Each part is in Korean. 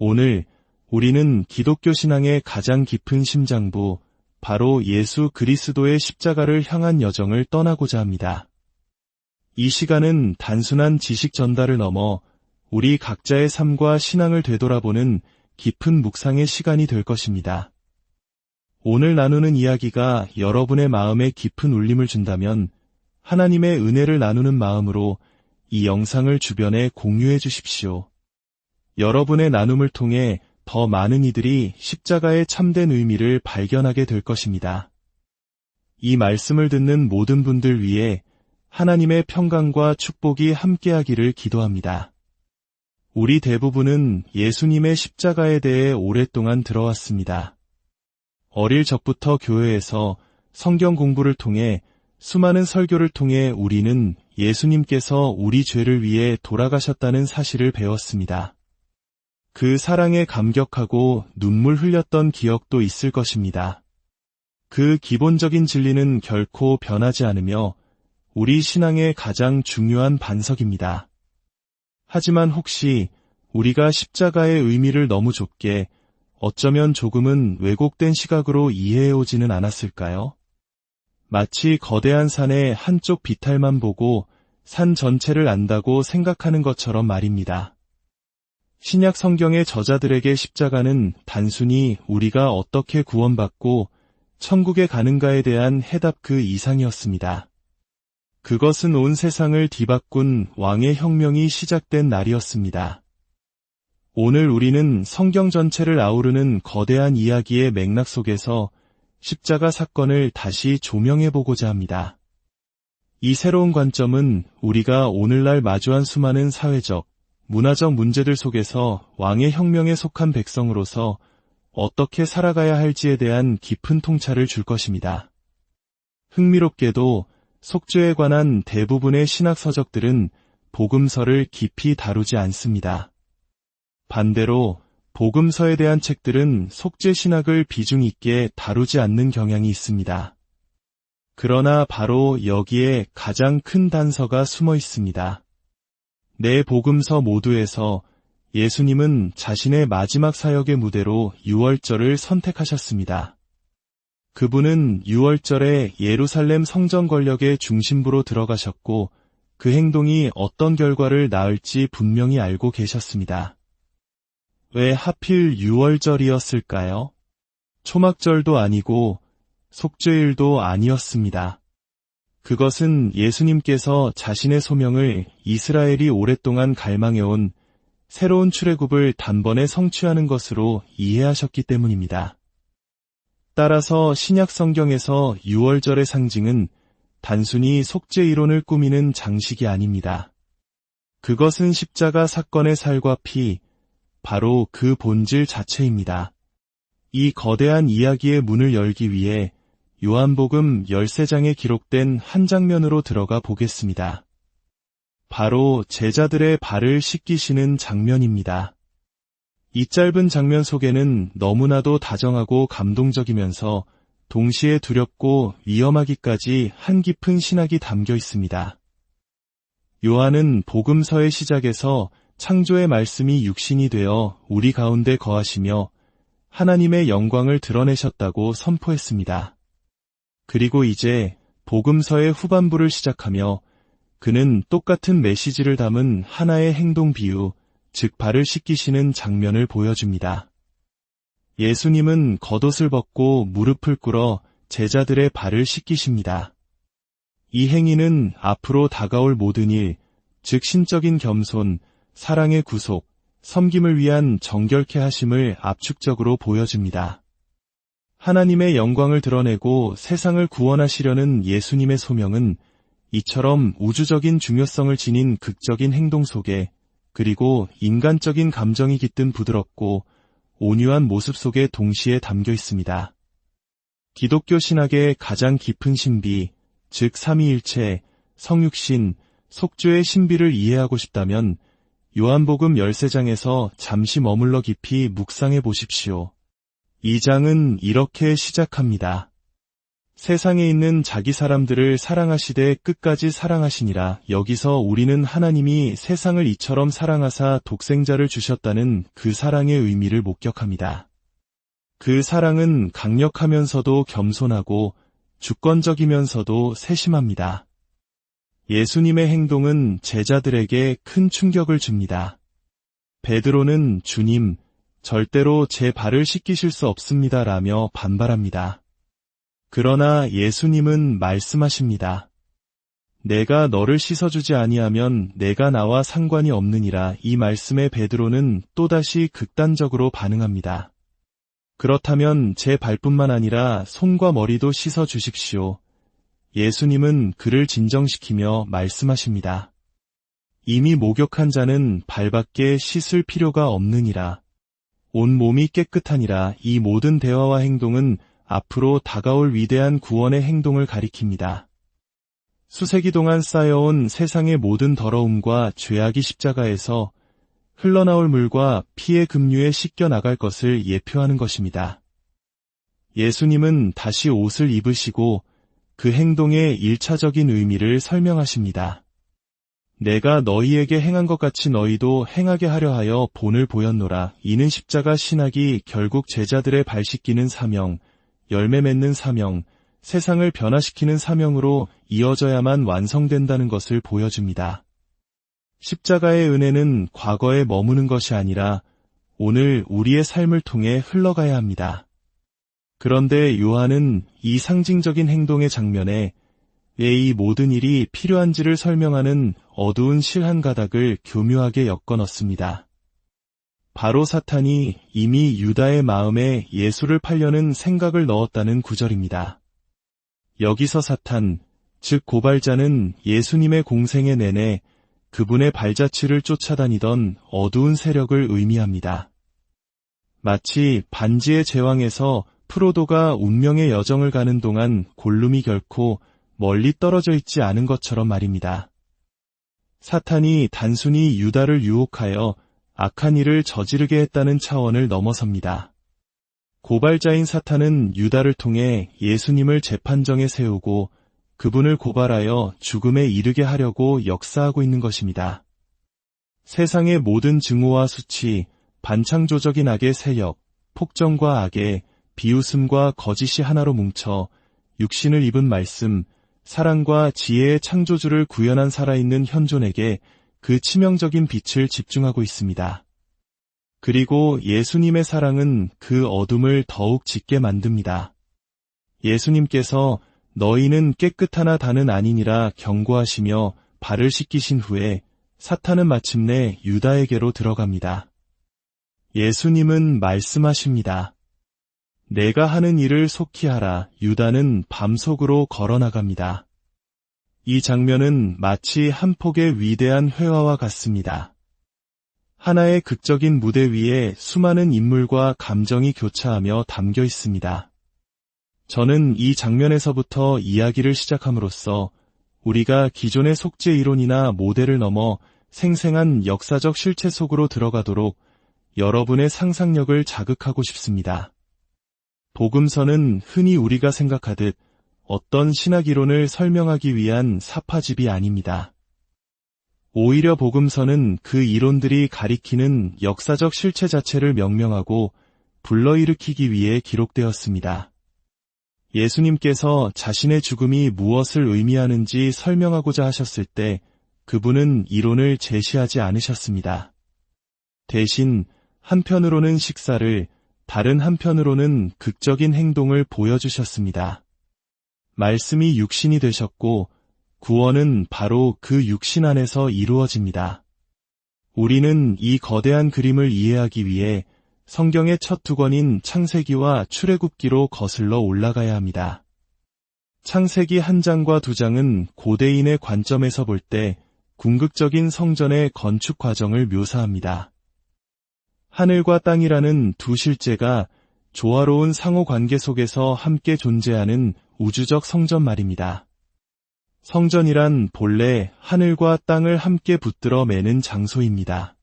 오늘 우리는 기독교 신앙의 가장 깊은 심장부, 바로 예수 그리스도의 십자가를 향한 여정을 떠나고자 합니다. 이 시간은 단순한 지식 전달을 넘어 우리 각자의 삶과 신앙을 되돌아보는 깊은 묵상의 시간이 될 것입니다. 오늘 나누는 이야기가 여러분의 마음에 깊은 울림을 준다면 하나님의 은혜를 나누는 마음으로 이 영상을 주변에 공유해 주십시오. 여러분의 나눔을 통해 더 많은 이들이 십자가의 참된 의미를 발견하게 될 것입니다. 이 말씀을 듣는 모든 분들 위해 하나님의 평강과 축복이 함께하기를 기도합니다. 우리 대부분은 예수님의 십자가에 대해 오랫동안 들어왔습니다. 어릴 적부터 교회에서 성경 공부를 통해 수많은 설교를 통해 우리는 예수님께서 우리 죄를 위해 돌아가셨다는 사실을 배웠습니다. 그 사랑에 감격하고 눈물 흘렸던 기억도 있을 것입니다. 그 기본적인 진리는 결코 변하지 않으며 우리 신앙의 가장 중요한 반석입니다. 하지만 혹시 우리가 십자가의 의미를 너무 좁게 어쩌면 조금은 왜곡된 시각으로 이해해오지는 않았을까요? 마치 거대한 산의 한쪽 비탈만 보고 산 전체를 안다고 생각하는 것처럼 말입니다. 신약 성경의 저자들에게 십자가는 단순히 우리가 어떻게 구원받고 천국에 가는가에 대한 해답 그 이상이었습니다. 그것은 온 세상을 뒤바꾼 왕의 혁명이 시작된 날이었습니다. 오늘 우리는 성경 전체를 아우르는 거대한 이야기의 맥락 속에서 십자가 사건을 다시 조명해보고자 합니다. 이 새로운 관점은 우리가 오늘날 마주한 수많은 사회적, 문화적 문제들 속에서 왕의 혁명에 속한 백성으로서 어떻게 살아가야 할지에 대한 깊은 통찰을 줄 것입니다. 흥미롭게도 속죄에 관한 대부분의 신학 서적들은 복음서를 깊이 다루지 않습니다. 반대로 복음서에 대한 책들은 속죄 신학을 비중 있게 다루지 않는 경향이 있습니다. 그러나 바로 여기에 가장 큰 단서가 숨어 있습니다. 네 복음서 모두에서 예수님은 자신의 마지막 사역의 무대로 유월절을 선택하셨습니다. 그분은 유월절에 예루살렘 성전 권력의 중심부로 들어가셨고 그 행동이 어떤 결과를 낳을지 분명히 알고 계셨습니다. 왜 하필 유월절이었을까요? 초막절도 아니고 속죄일도 아니었습니다. 그것은 예수님께서 자신의 소명을 이스라엘이 오랫동안 갈망해온 새로운 출애굽을 단번에 성취하는 것으로 이해하셨기 때문입니다. 따라서 신약 성경에서 유월절의 상징은 단순히 속죄 이론을 꾸미는 장식이 아닙니다. 그것은 십자가 사건의 살과 피, 바로 그 본질 자체입니다. 이 거대한 이야기의 문을 열기 위해 요한복음 13장에 기록된 한 장면으로 들어가 보겠습니다. 바로 제자들의 발을 씻기시는 장면입니다. 이 짧은 장면 속에는 너무나도 다정하고 감동적이면서 동시에 두렵고 위험하기까지 한 깊은 신학이 담겨 있습니다. 요한은 복음서의 시작에서 창조의 말씀이 육신이 되어 우리 가운데 거하시며 하나님의 영광을 드러내셨다고 선포했습니다. 그리고 이제 복음서의 후반부를 시작하며 그는 똑같은 메시지를 담은 하나의 행동 비유, 즉 발을 씻기시는 장면을 보여줍니다. 예수님은 겉옷을 벗고 무릎을 꿇어 제자들의 발을 씻기십니다. 이 행위는 앞으로 다가올 모든 일, 즉 신적인 겸손, 사랑의 구속, 섬김을 위한 정결케 하심을 압축적으로 보여줍니다. 하나님의 영광을 드러내고 세상을 구원하시려는 예수님의 소명은 이처럼 우주적인 중요성을 지닌 극적인 행동 속에 그리고 인간적인 감정이 깃든 부드럽고 온유한 모습 속에 동시에 담겨 있습니다. 기독교 신학의 가장 깊은 신비, 즉 삼위일체, 성육신, 속죄의 신비를 이해하고 싶다면 요한복음 13장에서 잠시 머물러 깊이 묵상해 보십시오. 이 장은 이렇게 시작합니다. 세상에 있는 자기 사람들을 사랑하시되 끝까지 사랑하시니라. 여기서 우리는 하나님이 세상을 이처럼 사랑하사 독생자를 주셨다는 그 사랑의 의미를 목격합니다. 그 사랑은 강력하면서도 겸손하고 주권적이면서도 세심합니다. 예수님의 행동은 제자들에게 큰 충격을 줍니다. 베드로는 주님, 절대로 제 발을 씻기실 수 없습니다 라며 반발합니다. 그러나 예수님은 말씀하십니다. 내가 너를 씻어주지 아니하면 내가 나와 상관이 없느니라. 이 말씀에 베드로는 또다시 극단적으로 반응합니다. 그렇다면 제 발뿐만 아니라 손과 머리도 씻어주십시오. 예수님은 그를 진정시키며 말씀하십니다. 이미 목욕한 자는 발밖에 씻을 필요가 없느니라. 온 몸이 깨끗하니라. 이 모든 대화와 행동은 앞으로 다가올 위대한 구원의 행동을 가리킵니다. 수세기 동안 쌓여온 세상의 모든 더러움과 죄악이 십자가에서 흘러나올 물과 피의 급류에 씻겨 나갈 것을 예표하는 것입니다. 예수님은 다시 옷을 입으시고 그 행동의 1차적인 의미를 설명하십니다. 내가 너희에게 행한 것 같이 너희도 행하게 하려 하여 본을 보였노라. 이는 십자가 신학이 결국 제자들의 발 씻기는 사명, 열매 맺는 사명, 세상을 변화시키는 사명으로 이어져야만 완성된다는 것을 보여줍니다. 십자가의 은혜는 과거에 머무는 것이 아니라 오늘 우리의 삶을 통해 흘러가야 합니다. 그런데 요한은 이 상징적인 행동의 장면에 왜 이 모든 일이 필요한지를 설명하는 어두운 실 한 가닥을 교묘하게 엮어 넣습니다. 바로 사탄이 이미 유다의 마음에 예수를 팔려는 생각을 넣었다는 구절입니다. 여기서 사탄, 즉 고발자는 예수님의 공생애 내내 그분의 발자취를 쫓아다니던 어두운 세력을 의미합니다. 마치 반지의 제왕에서 프로도가 운명의 여정을 가는 동안 골룸이 결코 멀리 떨어져 있지 않은 것처럼 말입니다. 사탄이 단순히 유다를 유혹하여 악한 일을 저지르게 했다는 차원을 넘어섭니다. 고발자인 사탄은 유다를 통해 예수님을 재판정에 세우고 그분을 고발하여 죽음에 이르게 하려고 역사하고 있는 것입니다. 세상의 모든 증오와 수치, 반창조적인 악의 세력, 폭정과 악의, 비웃음과 거짓이 하나로 뭉쳐 육신을 입은 말씀, 사랑과 지혜의 창조주를 구현한 살아있는 현존에게 그 치명적인 빛을 집중하고 있습니다. 그리고 예수님의 사랑은 그 어둠을 더욱 짙게 만듭니다. 예수님께서 너희는 깨끗하나 다는 아니니라 경고하시며 발을 씻기신 후에 사탄은 마침내 유다에게로 들어갑니다. 예수님은 말씀하십니다. 내가 하는 일을 속히 하라. 유다는 밤속으로 걸어나갑니다. 이 장면은 마치 한 폭의 위대한 회화와 같습니다. 하나의 극적인 무대 위에 수많은 인물과 감정이 교차하며 담겨 있습니다. 저는 이 장면에서부터 이야기를 시작함으로써 우리가 기존의 속죄 이론이나 모델을 넘어 생생한 역사적 실체 속으로 들어가도록 여러분의 상상력을 자극하고 싶습니다. 복음서는 흔히 우리가 생각하듯 어떤 신학 이론을 설명하기 위한 사파집이 아닙니다. 오히려 복음서는 그 이론들이 가리키는 역사적 실체 자체를 명명하고 불러일으키기 위해 기록되었습니다. 예수님께서 자신의 죽음이 무엇을 의미하는지 설명하고자 하셨을 때 그분은 이론을 제시하지 않으셨습니다. 대신 한편으로는 식사를, 다른 한편으로는 극적인 행동을 보여주셨습니다. 말씀이 육신이 되셨고 구원은 바로 그 육신 안에서 이루어집니다. 우리는 이 거대한 그림을 이해하기 위해 성경의 첫 두 권인 창세기와 출애굽기로 거슬러 올라가야 합니다. 창세기 1장과 2장은 고대인의 관점에서 볼 때 궁극적인 성전의 건축 과정을 묘사합니다. 하늘과 땅이라는 두 실제가 조화로운 상호 관계 속에서 함께 존재하는 우주적 성전 말입니다. 성전이란 본래 하늘과 땅을 함께 붙들어 매는 장소입니다.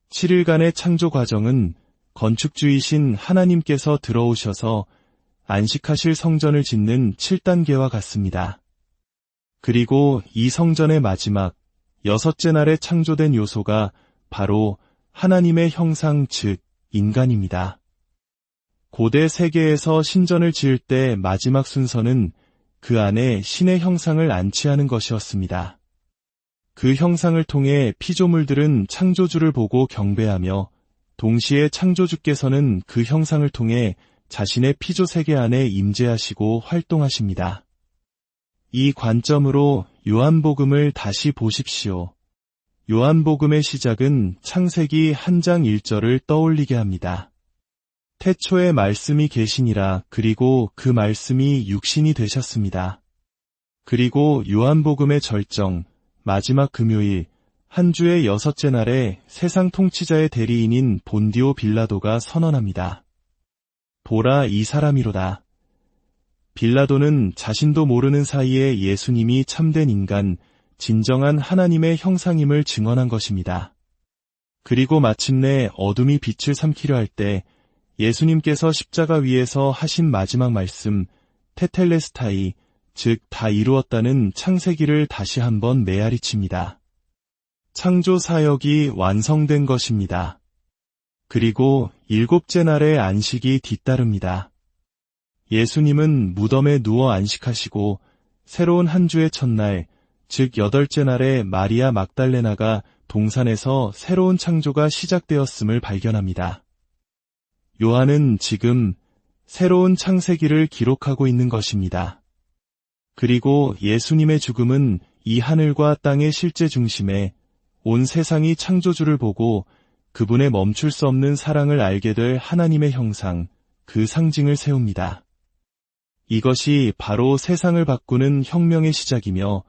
7일간의 창조 과정은 건축주이신 하나님께서 들어오셔서 안식하실 성전을 짓는 7단계와 같습니다. 그리고 이 성전의 마지막, 여섯째 날에 창조된 요소가 바로 하나님의 형상 즉 인간입니다. 고대 세계에서 신전을 지을 때 마지막 순서는 그 안에 신의 형상을 안치하는 것이었습니다. 그 형상을 통해 피조물들은 창조주를 보고 경배하며 동시에 창조주께서는 그 형상을 통해 자신의 피조 세계 안에 임재하시고 활동하십니다. 이 관점으로 요한복음을 다시 보십시오. 요한복음의 시작은 창세기 1장 1절을 떠올리게 합니다. 태초에 말씀이 계시니라 그리고 그 말씀이 육신이 되셨습니다. 그리고 요한복음의 절정, 마지막 금요일, 한 주의 여섯째 날에 세상 통치자의 대리인인 본디오 빌라도가 선언합니다. 보라 이 사람이로다. 빌라도는 자신도 모르는 사이에 예수님이 참된 인간, 진정한 하나님의 형상임을 증언한 것입니다. 그리고 마침내 어둠이 빛을 삼키려 할 때 예수님께서 십자가 위에서 하신 마지막 말씀, 테텔레스타이, 즉 다 이루었다는 창세기를 다시 한번 메아리칩니다. 창조 사역이 완성된 것입니다. 그리고 일곱째 날의 안식이 뒤따릅니다. 예수님은 무덤에 누워 안식하시고 새로운 한 주의 첫날, 즉 여덟째 날에 마리아 막달레나가 동산에서 새로운 창조가 시작되었음을 발견합니다. 요한은 지금 새로운 창세기를 기록하고 있는 것입니다. 그리고 예수님의 죽음은 이 하늘과 땅의 실제 중심에 온 세상이 창조주를 보고 그분의 멈출 수 없는 사랑을 알게 될 하나님의 형상, 그 상징을 세웁니다. 이것이 바로 세상을 바꾸는 혁명의 시작이며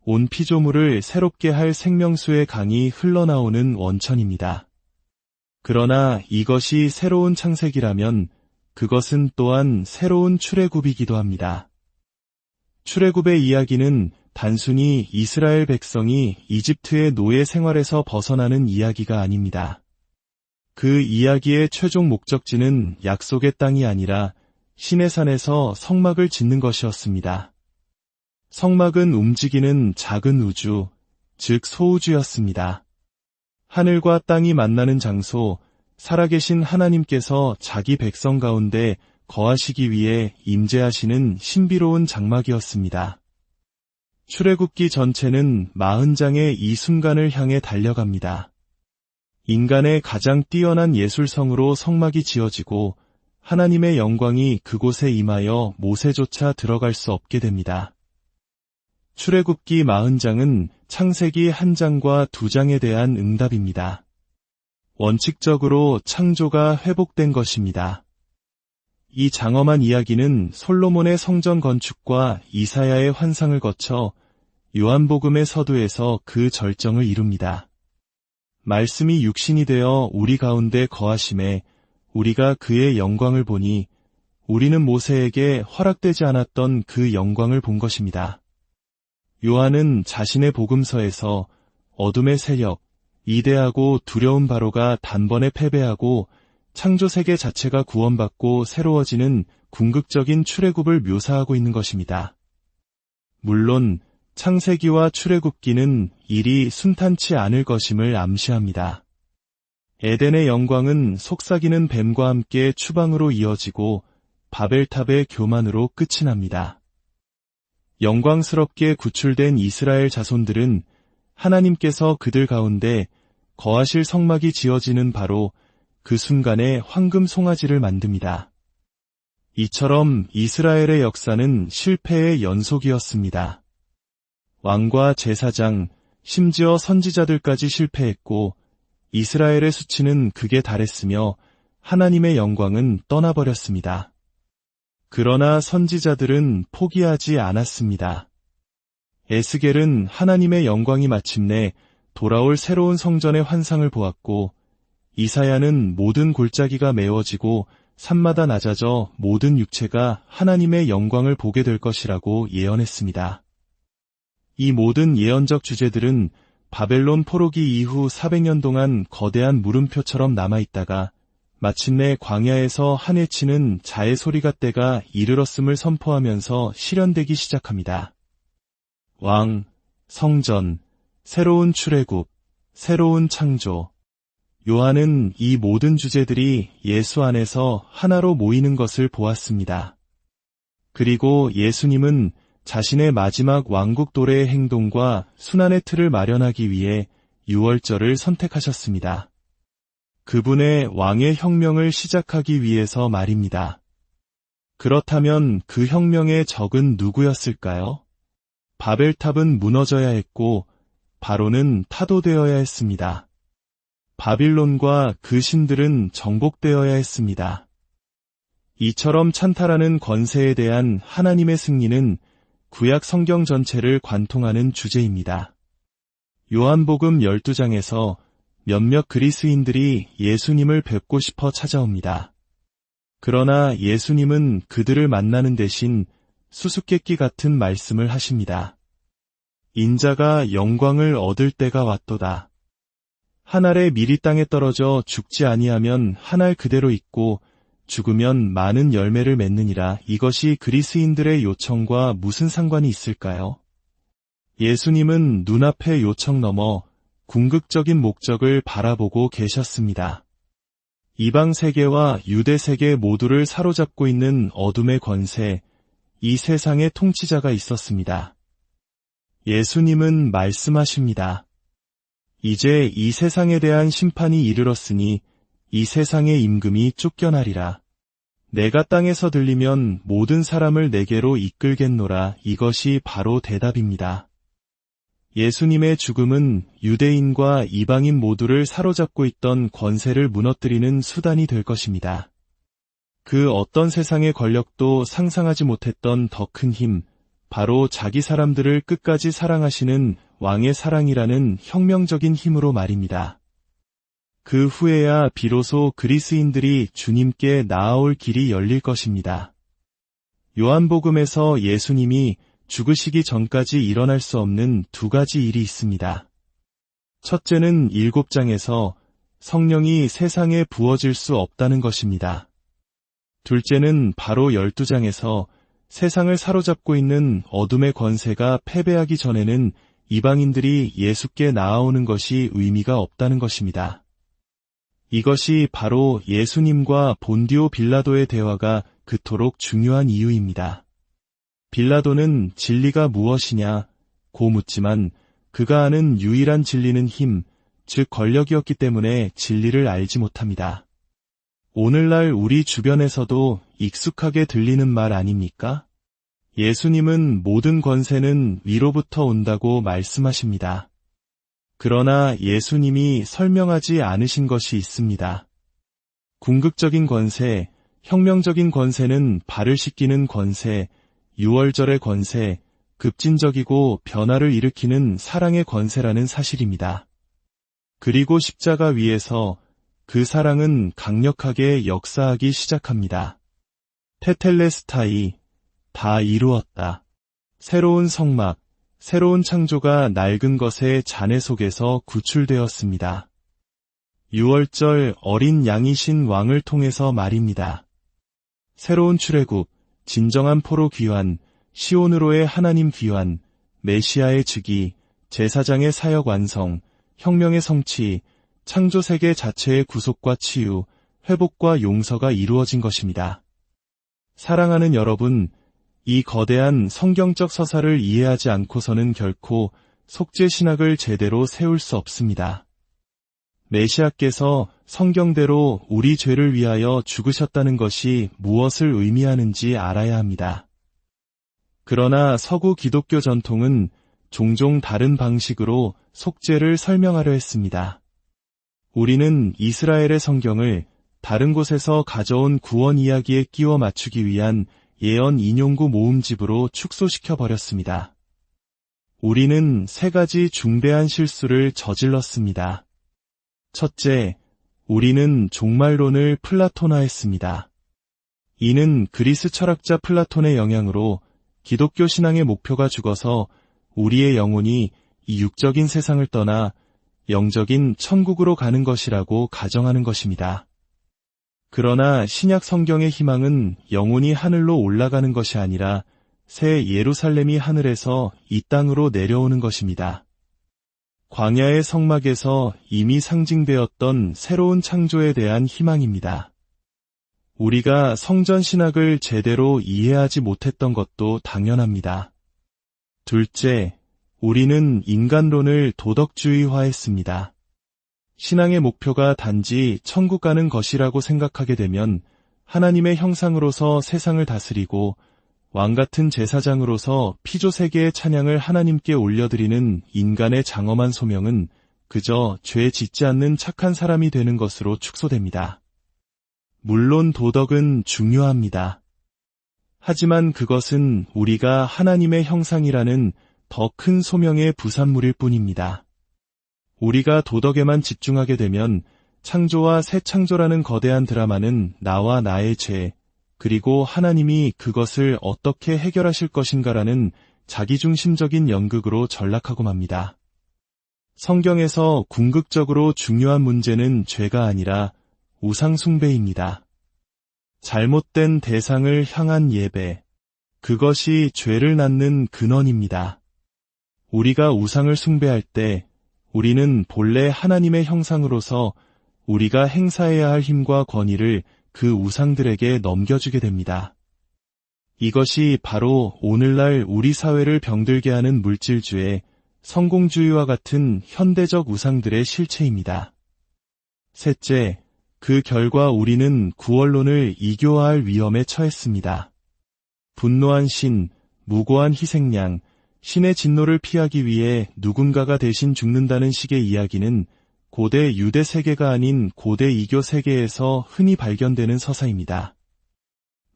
온 피조물을 새롭게 할 생명수의 강이 흘러나오는 원천입니다. 그러나 이것이 새로운 창세기라면 그것은 또한 새로운 출애굽이기도 합니다. 출애굽의 이야기는 단순히 이스라엘 백성이 이집트의 노예 생활에서 벗어나는 이야기가 아닙니다. 그 이야기의 최종 목적지는 약속의 땅이 아니라 시내산에서 성막을 짓는 것이었습니다. 성막은 움직이는 작은 우주, 즉 소우주였습니다. 하늘과 땅이 만나는 장소, 살아계신 하나님께서 자기 백성 가운데 거하시기 위해 임재하시는 신비로운 장막이었습니다. 출애굽기 전체는 40장의 이 순간을 향해 달려갑니다. 인간의 가장 뛰어난 예술성으로 성막이 지어지고 하나님의 영광이 그곳에 임하여 모세조차 들어갈 수 없게 됩니다. 출애굽기 40장은 창세기 1장과 2장에 대한 응답입니다. 원칙적으로 창조가 회복된 것입니다. 이 장엄한 이야기는 솔로몬의 성전 건축과 이사야의 환상을 거쳐 요한복음의 서두에서 그 절정을 이룹니다. 말씀이 육신이 되어 우리 가운데 거하심에 우리가 그의 영광을 보니 우리는 모세에게 허락되지 않았던 그 영광을 본 것입니다. 요한은 자신의 복음서에서 어둠의 세력, 이대하고 두려운 바로가 단번에 패배하고 창조세계 자체가 구원받고 새로워지는 궁극적인 출애굽을 묘사하고 있는 것입니다. 물론 창세기와 출애굽기는 일이 순탄치 않을 것임을 암시합니다. 에덴의 영광은 속삭이는 뱀과 함께 추방으로 이어지고 바벨탑의 교만으로 끝이 납니다. 영광스럽게 구출된 이스라엘 자손들은 하나님께서 그들 가운데 거하실 성막이 지어지는 바로 그 순간에 황금 송아지를 만듭니다. 이처럼 이스라엘의 역사는 실패의 연속이었습니다. 왕과 제사장, 심지어 선지자들까지 실패했고 이스라엘의 수치는 극에 달했으며 하나님의 영광은 떠나버렸습니다. 그러나 선지자들은 포기하지 않았습니다. 에스겔은 하나님의 영광이 마침내 돌아올 새로운 성전의 환상을 보았고 이사야는 모든 골짜기가 메워지고 산마다 낮아져 모든 육체가 하나님의 영광을 보게 될 것이라고 예언했습니다. 이 모든 예언적 주제들은 바벨론 포로기 이후 400년 동안 거대한 물음표처럼 남아있다가 마침내 광야에서 한해 치는 자의 소리가 때가 이르렀음을 선포하면서 실현되기 시작합니다. 왕, 성전, 새로운 출애굽, 새로운 창조. 요한은 이 모든 주제들이 예수 안에서 하나로 모이는 것을 보았습니다. 그리고 예수님은 자신의 마지막 왕국 도래의 행동과 순환의 틀을 마련하기 위해 6월절을 선택하셨습니다. 그분의 왕의 혁명을 시작하기 위해서 말입니다. 그렇다면 그 혁명의 적은 누구였을까요? 바벨탑은 무너져야 했고 바로는 타도되어야 했습니다. 바빌론과 그 신들은 정복되어야 했습니다. 이처럼 찬탈하는 권세에 대한 하나님의 승리는 구약 성경 전체를 관통하는 주제입니다. 요한복음 12장에서 몇몇 그리스인들이 예수님을 뵙고 싶어 찾아옵니다. 그러나 예수님은 그들을 만나는 대신 수수께끼 같은 말씀을 하십니다. 인자가 영광을 얻을 때가 왔도다. 한 알의 밀이 땅에 떨어져 죽지 아니하면 한 알 그대로 있고 죽으면 많은 열매를 맺느니라. 이것이 그리스인들의 요청과 무슨 상관이 있을까요? 예수님은 눈앞의 요청 넘어 궁극적인 목적을 바라보고 계셨습니다. 이방 세계와 유대 세계 모두를 사로잡고 있는 어둠의 권세, 이 세상의 통치자가 있었습니다. 예수님은 말씀하십니다. 이제 이 세상에 대한 심판이 이르렀으니 이 세상의 임금이 쫓겨나리라. 내가 땅에서 들리면 모든 사람을 내게로 이끌겠노라. 이것이 바로 대답입니다. 예수님의 죽음은 유대인과 이방인 모두를 사로잡고 있던 권세를 무너뜨리는 수단이 될 것입니다. 그 어떤 세상의 권력도 상상하지 못했던 더 큰 힘, 바로 자기 사람들을 끝까지 사랑하시는 왕의 사랑이라는 혁명적인 힘으로 말입니다. 그 후에야 비로소 그리스인들이 주님께 나아올 길이 열릴 것입니다. 요한복음에서 예수님이 죽으시기 전까지 일어날 수 없는 두 가지 일이 있습니다. 첫째는 7장에서 성령이 세상에 부어질 수 없다는 것입니다. 둘째는 바로 12장에서 세상을 사로잡고 있는 어둠의 권세가 패배하기 전에는 이방인들이 예수께 나아오는 것이 의미가 없다는 것입니다. 이것이 바로 예수님과 본디오 빌라도의 대화가 그토록 중요한 이유입니다. 빌라도는 진리가 무엇이냐 고 묻지만 그가 아는 유일한 진리는 힘, 즉 권력이었기 때문에 진리를 알지 못합니다. 오늘날 우리 주변에서도 익숙하게 들리는 말 아닙니까? 예수님은 모든 권세는 위로부터 온다고 말씀하십니다. 그러나 예수님이 설명하지 않으신 것이 있습니다. 궁극적인 권세, 혁명적인 권세는 발을 씻기는 권세, 6월절의 권세, 급진적이고 변화를 일으키는 사랑의 권세라는 사실입니다. 그리고 십자가 위에서 그 사랑은 강력하게 역사하기 시작합니다. 테텔레스타이, 다 이루었다. 새로운 성막, 새로운 창조가 낡은 것의 잔해 속에서 구출되었습니다. 6월절 어린 양이신 왕을 통해서 말입니다. 새로운 출애굽, 진정한 포로 귀환, 시온으로의 하나님 귀환, 메시아의 즉위, 제사장의 사역 완성, 혁명의 성취, 창조 세계 자체의 구속과 치유, 회복과 용서가 이루어진 것입니다. 사랑하는 여러분, 이 거대한 성경적 서사를 이해하지 않고서는 결코 속죄 신학을 제대로 세울 수 없습니다. 메시아께서 성경대로 우리 죄를 위하여 죽으셨다는 것이 무엇을 의미하는지 알아야 합니다. 그러나 서구 기독교 전통은 종종 다른 방식으로 속죄를 설명하려 했습니다. 우리는 이스라엘의 성경을 다른 곳에서 가져온 구원 이야기에 끼워 맞추기 위한 예언 인용구 모음집으로 축소시켜 버렸습니다. 우리는 세 가지 중대한 실수를 저질렀습니다. 첫째, 우리는 종말론을 플라토나했습니다. 이는 그리스 철학자 플라톤의 영향으로 기독교 신앙의 목표가 죽어서 우리의 영혼이 이 육적인 세상을 떠나 영적인 천국으로 가는 것이라고 가정하는 것입니다. 그러나 신약 성경의 희망은 영혼이 하늘로 올라가는 것이 아니라 새 예루살렘이 하늘에서 이 땅으로 내려오는 것입니다. 광야의 성막에서 이미 상징되었던 새로운 창조에 대한 희망입니다. 우리가 성전 신학을 제대로 이해하지 못했던 것도 당연합니다. 둘째, 우리는 인간론을 도덕주의화했습니다. 신앙의 목표가 단지 천국 가는 것이라고 생각하게 되면 하나님의 형상으로서 세상을 다스리고 왕같은 제사장으로서 피조세계의 찬양을 하나님께 올려드리는 인간의 장엄한 소명은 그저 죄 짓지 않는 착한 사람이 되는 것으로 축소됩니다. 물론 도덕은 중요합니다. 하지만 그것은 우리가 하나님의 형상이라는 더 큰 소명의 부산물일 뿐입니다. 우리가 도덕에만 집중하게 되면 창조와 새 창조라는 거대한 드라마는 나와 나의 죄, 그리고 하나님이 그것을 어떻게 해결하실 것인가라는 자기중심적인 연극으로 전락하고 맙니다. 성경에서 궁극적으로 중요한 문제는 죄가 아니라 우상숭배입니다. 잘못된 대상을 향한 예배, 그것이 죄를 낳는 근원입니다. 우리가 우상을 숭배할 때 우리는 본래 하나님의 형상으로서 우리가 행사해야 할 힘과 권위를 그 우상들에게 넘겨주게 됩니다. 이것이 바로 오늘날 우리 사회를 병들게 하는 물질주의, 성공주의와 같은 현대적 우상들의 실체입니다. 셋째, 그 결과 우리는 구원론을 이교화할 위험에 처했습니다. 분노한 신, 무고한 희생양, 신의 진노를 피하기 위해 누군가가 대신 죽는다는 식의 이야기는 고대 유대 세계가 아닌 고대 이교 세계에서 흔히 발견되는 서사입니다.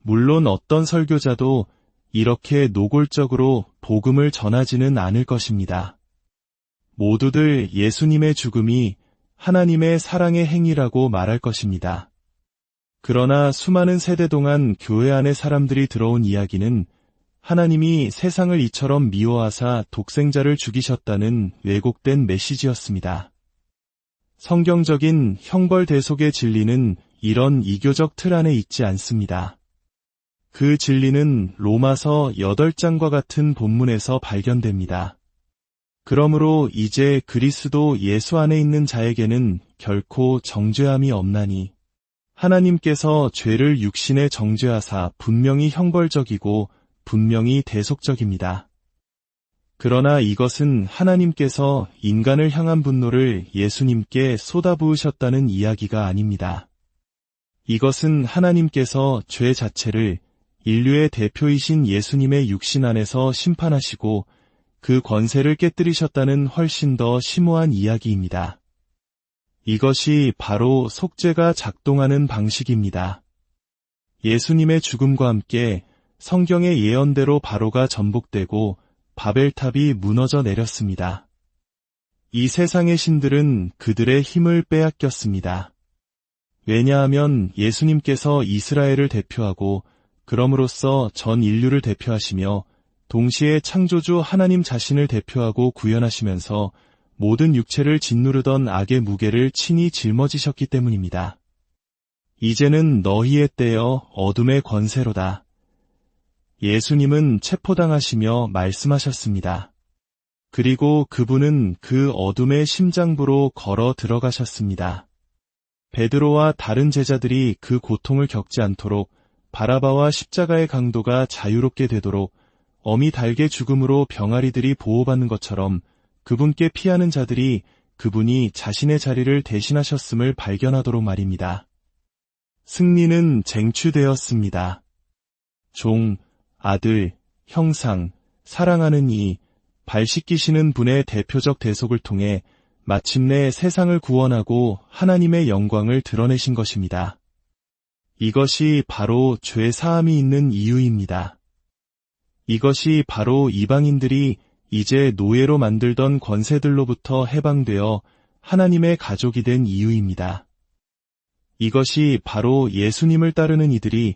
물론 어떤 설교자도 이렇게 노골적으로 복음을 전하지는 않을 것입니다. 모두들 예수님의 죽음이 하나님의 사랑의 행위라고 말할 것입니다. 그러나 수많은 세대 동안 교회 안에 사람들이 들어온 이야기는 하나님이 세상을 이처럼 미워하사 독생자를 죽이셨다는 왜곡된 메시지였습니다. 성경적인 형벌대속의 진리는 이런 이교적 틀 안에 있지 않습니다. 그 진리는 로마서 8장과 같은 본문에서 발견됩니다. 그러므로 이제 그리스도 예수 안에 있는 자에게는 결코 정죄함이 없나니 하나님께서 죄를 육신에 정죄하사 분명히 형벌적이고 분명히 대속적입니다. 그러나 이것은 하나님께서 인간을 향한 분노를 예수님께 쏟아부으셨다는 이야기가 아닙니다. 이것은 하나님께서 죄 자체를 인류의 대표이신 예수님의 육신 안에서 심판하시고 그 권세를 깨뜨리셨다는 훨씬 더 심오한 이야기입니다. 이것이 바로 속죄가 작동하는 방식입니다. 예수님의 죽음과 함께 성경의 예언대로 바로가 전복되고 바벨탑이 무너져 내렸습니다. 이 세상의 신들은 그들의 힘을 빼앗겼습니다. 왜냐하면 예수님께서 이스라엘을 대표하고 그럼으로써 전 인류를 대표하시며 동시에 창조주 하나님 자신을 대표하고 구현하시면서 모든 육체를 짓누르던 악의 무게를 친히 짊어지셨기 때문입니다. 이제는 너희의 때여 어둠의 권세로다. 예수님은 체포당하시며 말씀하셨습니다. 그리고 그분은 그 어둠의 심장부로 걸어 들어가셨습니다. 베드로와 다른 제자들이 그 고통을 겪지 않도록 바라바와 십자가의 강도가 자유롭게 되도록 어미 달게 죽음으로 병아리들이 보호받는 것처럼 그분께 피하는 자들이 그분이 자신의 자리를 대신하셨음을 발견하도록 말입니다. 승리는 쟁취되었습니다. 종, 아들, 형상, 사랑하는 이, 발 씻기시는 분의 대표적 대속을 통해 마침내 세상을 구원하고 하나님의 영광을 드러내신 것입니다. 이것이 바로 죄 사함이 있는 이유입니다. 이것이 바로 이방인들이 이제 노예로 만들던 권세들로부터 해방되어 하나님의 가족이 된 이유입니다. 이것이 바로 예수님을 따르는 이들이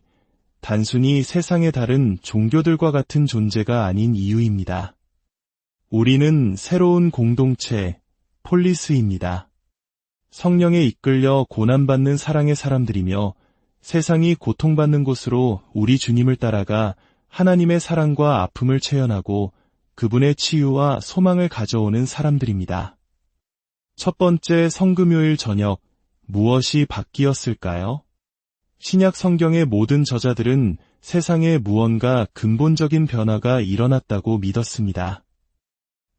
단순히 세상의 다른 종교들과 같은 존재가 아닌 이유입니다. 우리는 새로운 공동체, 폴리스입니다. 성령에 이끌려 고난받는 사랑의 사람들이며 세상이 고통받는 곳으로 우리 주님을 따라가 하나님의 사랑과 아픔을 체현하고 그분의 치유와 소망을 가져오는 사람들입니다. 첫 번째 성금요일 저녁, 무엇이 바뀌었을까요? 신약 성경의 모든 저자들은 세상에 무언가 근본적인 변화가 일어났다고 믿었습니다.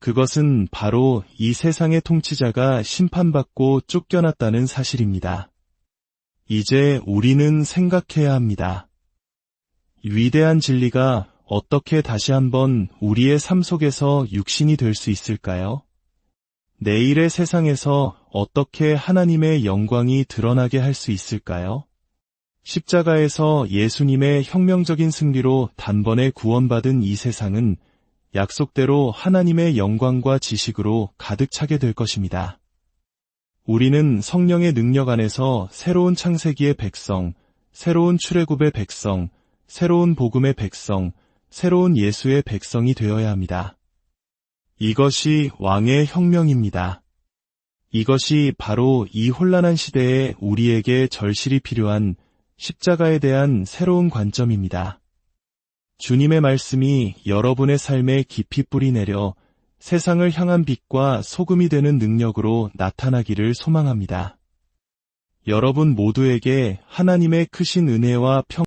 그것은 바로 이 세상의 통치자가 심판받고 쫓겨났다는 사실입니다. 이제 우리는 생각해야 합니다. 위대한 진리가 어떻게 다시 한번 우리의 삶 속에서 육신이 될 수 있을까요? 내일의 세상에서 어떻게 하나님의 영광이 드러나게 할 수 있을까요? 십자가에서 예수님의 혁명적인 승리로 단번에 구원받은 이 세상은 약속대로 하나님의 영광과 지식으로 가득 차게 될 것입니다. 우리는 성령의 능력 안에서 새로운 창세기의 백성, 새로운 출애굽의 백성, 새로운 복음의 백성, 새로운 예수의 백성이 되어야 합니다. 이것이 왕의 혁명입니다. 이것이 바로 이 혼란한 시대에 우리에게 절실히 필요한 십자가에 대한 새로운 관점입니다. 주님의 말씀이 여러분의 삶에 깊이 뿌리내려 세상을 향한 빛과 소금이 되는 능력으로 나타나기를 소망합니다. 여러분 모두에게 하나님의 크신 은혜와 평